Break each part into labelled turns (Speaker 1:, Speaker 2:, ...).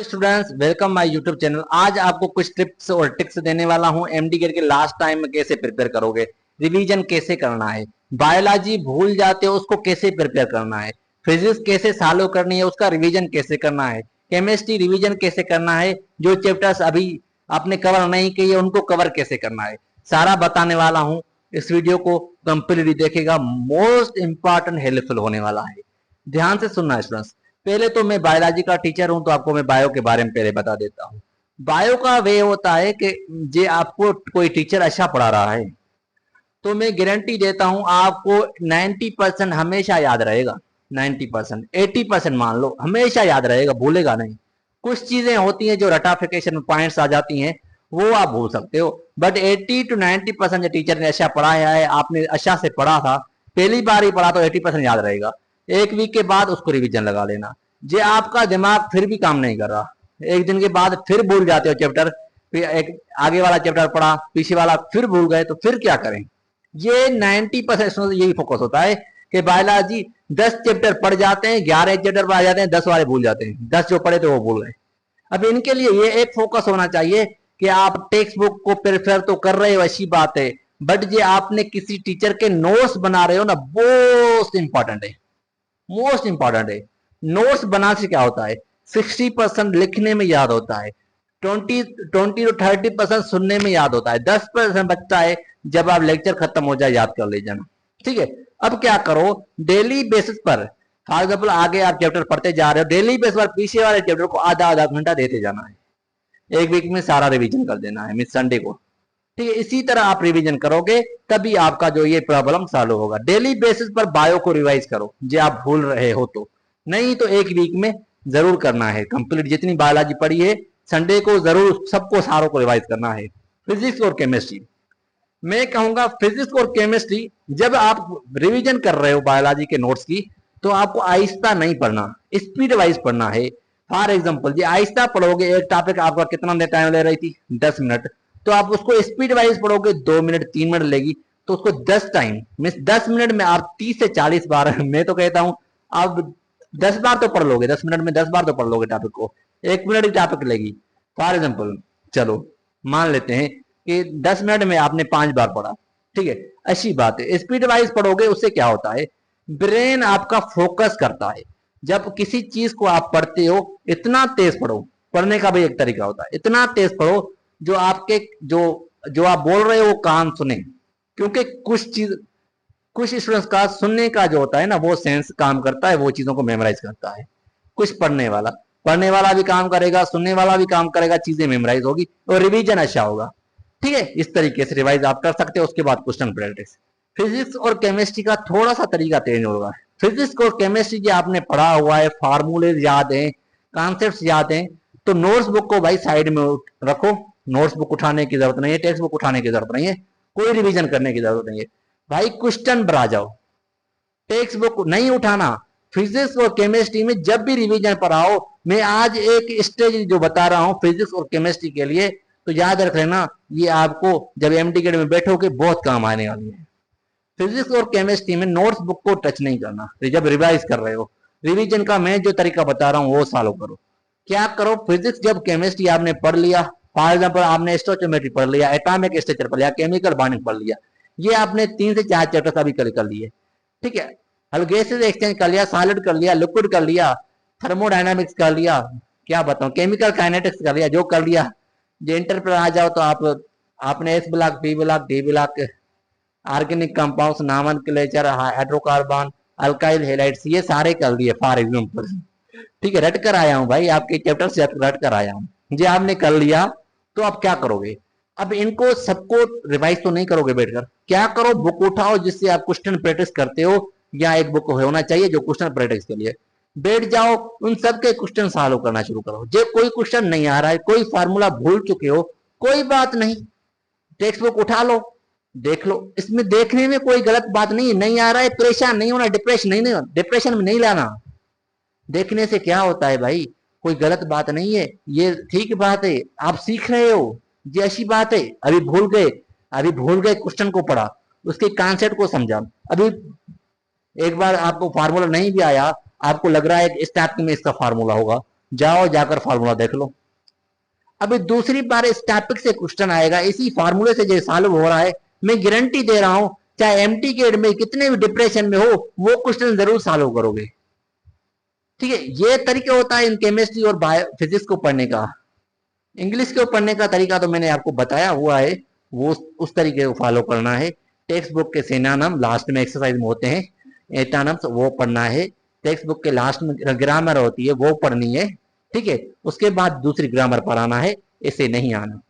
Speaker 1: Students, welcome my YouTube channel. आज आपको कुछ टिप्स और ट्रिक्स देने वाला हूं। एमडी गेट के लास्ट टाइम में कैसे प्रिपेयर करोगे, रिवीजन कैसे करना है, बायोलॉजी भूल जाते हो उसको कैसे प्रिपेयर करना है, फिजिक्स कैसे सॉल्व करनी है उसका रिवीजन कैसे करना है, केमिस्ट्री रिवीजन कैसे करना है, जो चैप्टर्स अभी आपने कवर नहीं किए उनको कवर कैसे करना है, सारा बताने वाला हूं। इस वीडियो को कंप्लीटली देखेगा, मोस्ट इंपॉर्टेंट हेल्पफुल होने वाला है। ध्यान से सुनना स्टूडेंट्स। पहले तो मैं बायोलॉजी का टीचर हूं, तो आपको मैं बायो के बारे में पहले बता देता हूं। बायो का वे होता है कि जे आपको कोई टीचर अच्छा पढ़ा रहा है तो मैं गारंटी देता हूं आपको 90% हमेशा याद रहेगा। 90%, 80% मान लो, हमेशा याद रहेगा, भूलेगा नहीं। कुछ चीजें होती हैं जो रटाफिकेशन पॉइंट्स आ जाती हैं, वो आप भूल सकते हो, बट 80 to 90% जो टीचर ने अच्छा पढ़ाया है, आपने अच्छा से पढ़ा था, पहली बार ही पढ़ा तो 80% याद रहेगा। एक वीक के बाद उसको रिवीजन लगा लेना। जे आपका दिमाग फिर भी काम नहीं कर रहा, एक दिन के बाद फिर भूल जाते हो चैप्टर, फिर एक आगे वाला चैप्टर पढ़ा, पीछे वाला फिर भूल गए, तो फिर क्या करें। ये 90% यही फोकस होता है कि बायोलॉजी 10 चैप्टर पढ़ जाते हैं, 11 चैप्टर पढ़ जाते हैं, 10 वाले भूल जाते हैं, 10 जो पढ़े तो वो भूल गए। अब इनके लिए ये एक फोकस होना चाहिए कि आप टेक्स्ट बुक को प्रेफर तो कर रहे हो, अच्छी बात है, बट जो आपने किसी टीचर के नोट्स बना रहे हो ना, मोस्ट इंपॉर्टेंट है। मोस्ट इंपॉर्टेंट है। नोट्स बनाने से क्या होता है, 60% लिखने में याद होता है, 20 to 30% सुनने में याद होता है, 10% बचता है जब आप लेक्चर खत्म हो जाए याद कर ले जाना। ठीक है। अब क्या करो, डेली बेसिस पर, फॉर एग्जाम्पल आगे आप चैप्टर पढ़ते जा रहे हो, डेली बेसिस पर पीछे वाले चैप्टर को आधा आधा घंटा देते जाना है। एक वीक में सारा रिवीजन कर देना है, मिस संडे को। ठीक है। इसी तरह आप रिवीजन करोगे तभी आपका जो ये प्रॉब्लम सॉल्व होगा। डेली बेसिस पर बायो को रिवाइज करो जो आप भूल रहे हो, तो नहीं तो एक वीक में जरूर करना है कंप्लीट। जितनी बायोलॉजी पढ़ी है संडे को जरूर सबको सारों को रिवाइज करना है। फिजिक्स और केमिस्ट्री, मैं कहूंगा फिजिक्स और केमिस्ट्री जब आप रिवीजन कर रहे हो बायोलॉजी के नोट्स की, तो आपको आहिस्ता नहीं पढ़ना, स्पीड वाइज पढ़ना है। फॉर एग्जाम्पल जी आहिस्ता पढ़ोगे, एक टॉपिक आपका कितना टाइम ले रही थी, 10 मिनट, तो आप उसको स्पीड वाइज पढ़ोगे, 2 मिनट 3 मिनट लेगी, तो उसको 10 टाइम मीन 10 मिनट में आप 30 से 40 बार मैं तो कहता हूं आप 10 बार तो पढ़ लोगे, 10 मिनट में 10 बार तो पढ़ लोगे टॉपिक को। 1 मिनट की टॉपिक लेगी। फॉर एग्जाम्पल चलो मान लेते हैं कि 10 मिनट में आपने 5 बार पढ़ा। ठीक है, अच्छी बात है। स्पीड वाइज पढ़ोगे उससे क्या होता है, ब्रेन आपका फोकस करता है। जब किसी चीज को आप पढ़ते हो इतना तेज पढ़ो, पढ़ने का भी एक तरीका होता है, इतना तेज पढ़ो जो आपके जो जो आप बोल रहे हो वो कान सुने। क्योंकि कुछ स्टूडेंट्स का सुनने का जो होता है ना, वो सेंस काम करता है, वो चीजों को मेमोराइज करता है। कुछ पढ़ने वाला भी काम करेगा, सुनने वाला भी काम करेगा, चीजें मेमोराइज होगी और रिवीजन अच्छा होगा। ठीक है, इस तरीके से रिवाइज आप कर सकते हो। उसके बाद क्वेश्चन प्रैक्टिस। फिजिक्स और केमिस्ट्री का थोड़ा सा तरीका चेंज होगा। फिजिक्स और केमिस्ट्री जो आपने पढ़ा हुआ है, फार्मूले याद है, कॉन्सेप्ट याद है, तो नोट्स बुक को भाई साइड में रखो। नोट्स बुक उठाने की जरूरत नहीं है, टेक्स्ट बुक उठाने की जरूरत नहीं है, कोई रिवीजन करने की जरूरत नहीं है। भाई क्वेश्चन पर आ जाओ, टेक्स्ट बुक नहीं उठाना। फिजिक्स और केमिस्ट्री में जब भी रिवीजन पर आओ, मैं आज एक स्टेज जो बता रहा हूं फिजिक्स और केमिस्ट्री के लिए, तो याद रख लेना, ये आपको जब एमडी गेट में बैठोगे बहुत काम आने वाली है। फिजिक्स और केमिस्ट्री में नोट्स बुक को टच नहीं करना जब रिवाइज कर रहे हो। रिवीजन का मैं जो तरीका बता रहा हूं वो फॉलो करो। क्या करो, फिजिक्स जब केमिस्ट्री आपने पढ़ लिया, फॉर एग्जाम्पल आपने स्टोचियोमेट्री पढ़ लिया, एटॉमिक स्ट्रक्चर पढ़ लिया, केमिकल बॉन्डिंग पढ़ लिया, ये आपने 3 से 4 चैप्टर अभी कर लिए। ठीक है, हल गैसेज एक्सचेंज कर लिया, सॉलिड कर लिया, लिक्विड कर लिया, थर्मोडायनामिक्स कर लिया, क्या बताऊं, केमिकल काइनेटिक्स कर लिया, जो कर लिया। जो इंटर पर आ जाओ तो आपने S block, P block, D block, organic compounds, nomenclature, hydrocarbon, alkyl halides, ये सारे कर लिए फॉर एग्जाम्पल। ठीक है, रट कर आया हूं भाई, आपके चैप्टर से रट कर आया हूं। ये आपने कर लिया, तो अब क्या करोगे, अब इनको सबको रिवाइज तो नहीं करोगे बैठकर, क्या करो, बुक उठाओ जिससे आप क्वेश्चन प्रैक्टिस करते हो, या एक बुक होना चाहिए जो क्वेश्चन प्रैक्टिस के लिए। बैठ जाओ, उन सबके क्वेश्चन सॉल्व करना शुरू करो। जो कोई क्वेश्चन नहीं आ रहा है, कोई फार्मूला भूल चुके हो, कोई बात नहीं, टेक्स्ट बुक उठा लो, देख लो। इसमें देखने में कोई गलत बात नहीं है, नहीं आ रहा है परेशान नहीं होना, डिप्रेशन में नहीं लाना। देखने से क्या होता है भाई, कोई गलत बात नहीं है, ये ठीक बात है, आप सीख रहे हो, ये अच्छी बात है। अभी भूल गए क्वेश्चन को पढ़ा, उसके कॉन्सेप्ट को समझा। अभी एक बार आपको फार्मूला नहीं भी आया, आपको लग रहा है इस टाइप में इसका फार्मूला होगा, जाओ जाकर फार्मूला देख लो। अभी दूसरी बार इस टॉपिक से क्वेश्चन आएगा, इसी फार्मूले से जो सॉल्व हो रहा है, मैं गारंटी दे रहा हूं, चाहे एमटी के में कितने भी डिप्रेशन में हो, वो क्वेश्चन जरूर सॉल्व करोगे। ठीक है, ये तरीका होता है इन केमिस्ट्री और फिजिक्स को पढ़ने का। इंग्लिश को पढ़ने का तरीका तो मैंने आपको बताया हुआ है, वो उस तरीके को फॉलो करना है। टेक्स्ट बुक के सिनोनिम लास्ट में एक्सरसाइज में होते हैं, एंटोनिम्स वो पढ़ना है। टेक्स्ट बुक के लास्ट में ग्रामर होती है, वो पढ़नी है। ठीक है, उसके बाद दूसरी ग्रामर पढ़ाना है, इसे नहीं आना।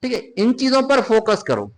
Speaker 1: ठीक है, इन चीजों पर फोकस करो,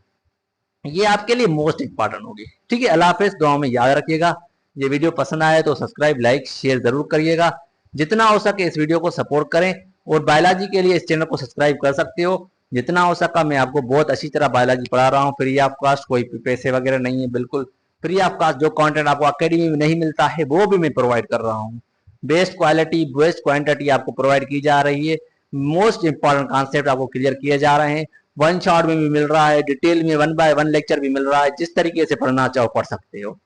Speaker 1: ये आपके लिए मोस्ट इंपॉर्टेंट होगी। ठीक है, अल्लाह हाफिज़, दुआ में याद रखिएगा। ये वीडियो पसंद आए तो सब्सक्राइब, लाइक, शेयर जरूर करिएगा। जितना हो सके इस वीडियो को सपोर्ट करें, और बायोलॉजी के लिए इस चैनल को सब्सक्राइब कर सकते हो। जितना हो सका मैं आपको बहुत अच्छी तरह बायोलॉजी पढ़ा रहा हूँ, फ्री ऑफ कॉस्ट, कोई पैसे वगैरह नहीं है, बिल्कुल फ्री ऑफ कॉस्ट। जो कंटेंट आपको अकेडमी में नहीं मिलता है वो भी मैं प्रोवाइड कर रहा हूँ। बेस्ट क्वालिटी, बेस्ट क्वांटिटी आपको प्रोवाइड की जा रही है। मोस्ट इंपॉर्टेंट कॉन्सेप्ट आपको क्लियर किए जा रहे हैं। वन शॉट में भी मिल रहा है, डिटेल में 1 बाय 1 लेक्चर भी मिल रहा है। जिस तरीके से पढ़ना चाहो पढ़ सकते हो।